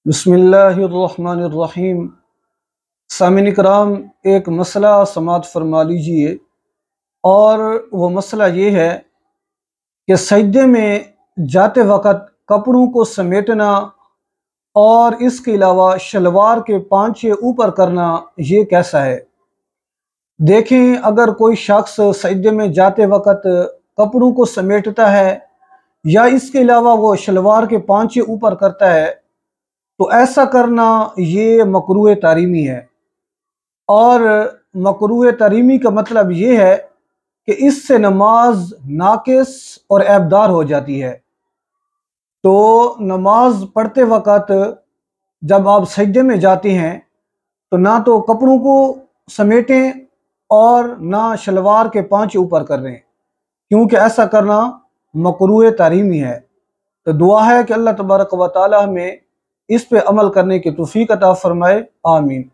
बिस्मिल्लाहिर्रहमानिर्रहीम। सामिन इकराम, एक मसला समाअत फरमा लीजिए। और वो मसला ये है कि सजदे में जाते वक़्त कपड़ों को समेटना और इसके अलावा शलवार के पांचे ऊपर करना, ये कैसा है? देखें, अगर कोई शख्स सजदे में जाते वक़्त कपड़ों को समेटता है या इसके अलावा वो शलवार के पांचे ऊपर करता है तो ऐसा करना ये मकरूह तारीमी है। और मकरूह तारीमी का मतलब ये है कि इससे नमाज नाकिस और ऐबदार हो जाती है। तो नमाज पढ़ते वक़्त जब आप सजदे में जाते हैं तो ना तो कपड़ों को समेटें और ना शलवार के पांचे ऊपर कर रहे हैं, क्योंकि ऐसा करना मकरूह तारीमी है। तो दुआ है कि अल्लाह तबारक व तआला हमें इस पे अमल करने की तौफीक अता फरमाए। आमीन।